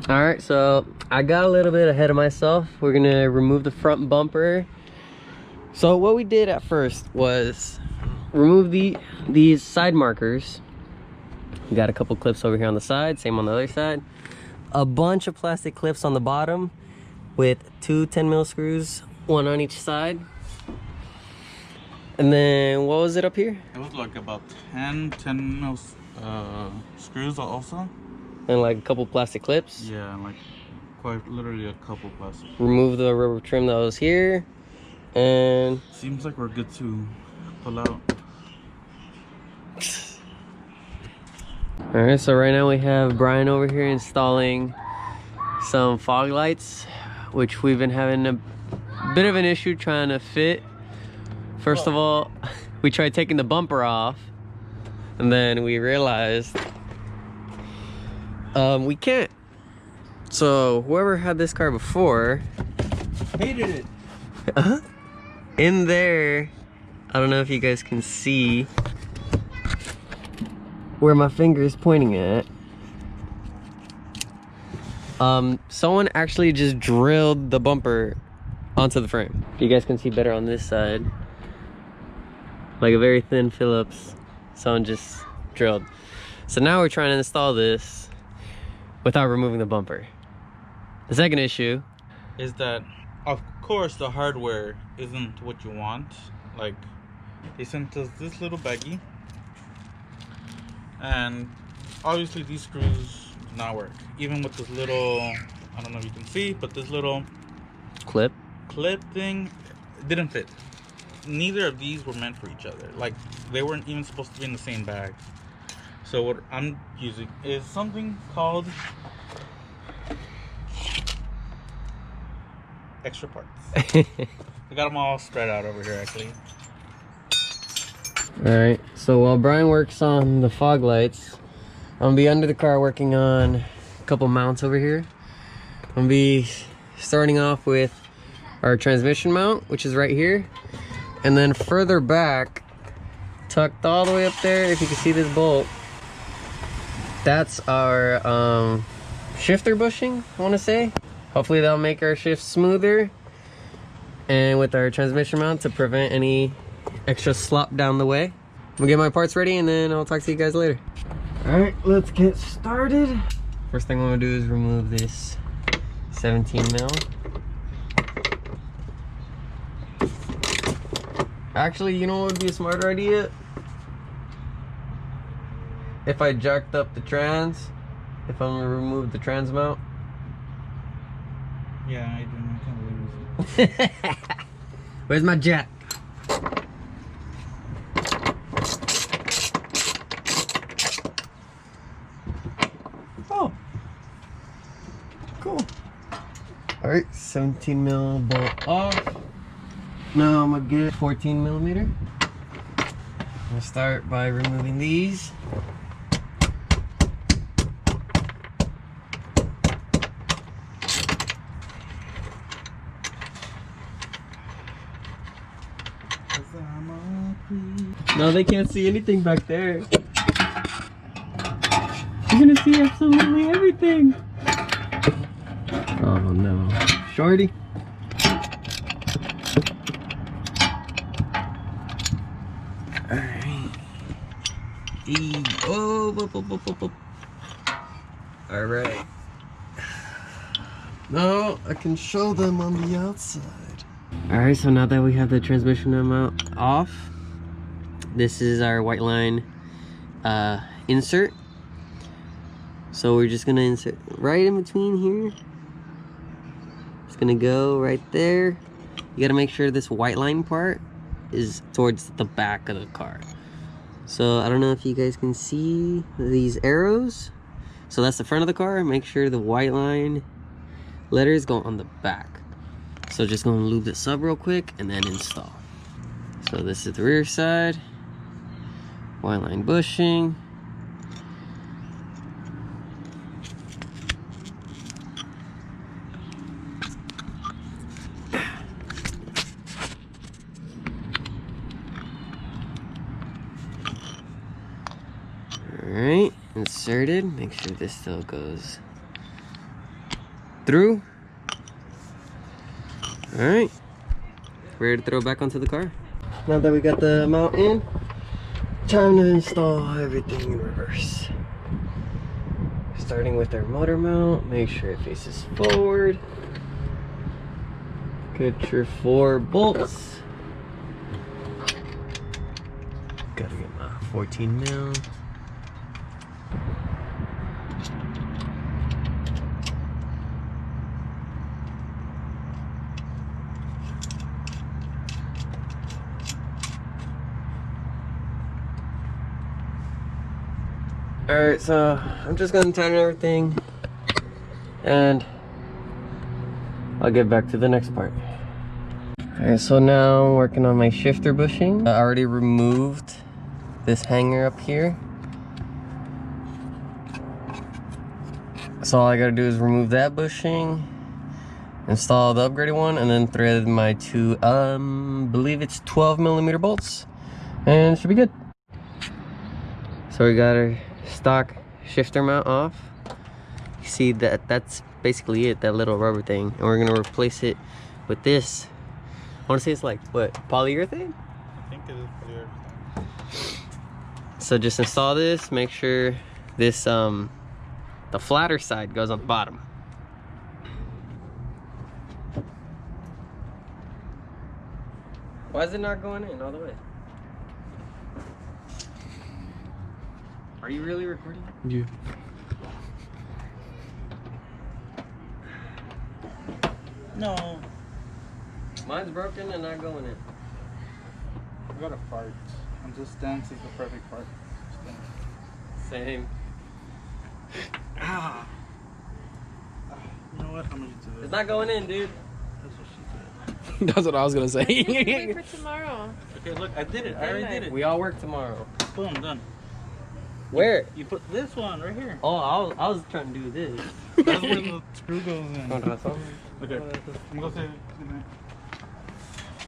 All right, so I got a little bit ahead of myself. We're gonna remove the front bumper. So what we did at first was remove these side markers. We got a couple clips over here on the side, same on the other side. A bunch of plastic clips on the bottom with two 10mm screws, one on each side. And then what was it up here? It was like about 10mm screws also. And like a couple plastic clips. Yeah, like quite literally a couple plastic. Remove the rubber trim that was here. And seems like we're good to pull out. All right, so right now we have Brian over here installing some fog lights, which we've been having a bit of an issue trying to fit. First of all, we tried taking the bumper off, and then we realized we can't. So whoever had this car before Hated it. In there, I don't know if you guys can see where my finger is pointing at. Someone actually just drilled the bumper onto the frame. You guys can see better on this side. Like a very thin Phillips, someone just drilled. So now we're trying to install this without removing the bumper. The second issue is that, of course, the hardware isn't what you want. Like, they sent us this little baggie, and obviously these screws do not work. Even with this little, I don't know if you can see, but this little clip thing didn't fit. Neither of these were meant for each other. Like, they weren't even supposed to be in the same bag. So what I'm using is something called extra parts. I got them all spread out over here actually. All right, so while Brian works on the fog lights, I'm gonna be under the car working on a couple mounts over here. I'm gonna be starting off with our transmission mount, which is right here, and then further back, tucked all the way up there, if you can see this bolt, that's our shifter bushing, I want to say. Hopefully that'll make our shift smoother, and with our transmission mount to prevent any extra slop down the way. I'm gonna get my parts ready and then I'll talk to you guys later. All right, let's get started. First thing I'm gonna do is remove this 17mm. Actually, you know what would be a smarter idea? If I jacked up the trans, if I'm gonna remove the trans mount. Yeah, I can't believe it. Where's my jack? Oh, cool. All right, 17mm bolt off. Now I'm gonna get 14mm. I'm gonna start by removing these. No, they can't see anything back there. You're gonna see absolutely everything. Oh no. Shorty. Alright. Oh, alright. No, I can show them on the outside. Alright, so now that we have the transmission mount off, this is our Whiteline insert. So we're just gonna insert right in between here. It's gonna go right there. You gotta make sure this Whiteline part is towards the back of the car. So I don't know if you guys can see these arrows. So that's the front of the car. Make sure the Whiteline letters go on the back. So just gonna lube this up real quick and then install. So this is the rear side. Whiteline bushing. Alright, inserted. Make sure this still goes through. All right, ready to throw it back onto the car. Now that we got the mount in, time to install everything in reverse. Starting with our motor mount, make sure it faces forward. Get your 4 bolts. Gotta get my 14 mil. Alright, so I'm just gonna tighten everything and I'll get back to the next part. Alright, so now I'm working on my shifter bushing. I already removed this hanger up here. So all I gotta do is remove that bushing, install the upgraded one, and then thread my 2, believe it's 12mm bolts, and it should be good. So we got our stock shifter mount off. You see that's basically it, that little rubber thing, and we're gonna replace it with this. I want to say it's like what, polyurethane? I think it is polyurethane. So just install this, make sure this the flatter side goes on the bottom. Why is it not going in all the way? Are you really recording? Yeah. No. Mine's broken and not going in. I got a part. I'm just dancing the perfect part. Same. Ah. You know what? I'm gonna do this. It's not going in, dude. That's what she said. That's what I was gonna say. Wait for tomorrow. Okay, look, I did it. I already did it. We all work tomorrow. Boom, done. Where? You put this one right here. Oh, I was trying to do this. That's where the screw goes in. Con razón. Okay, I'm gonna say goodnight.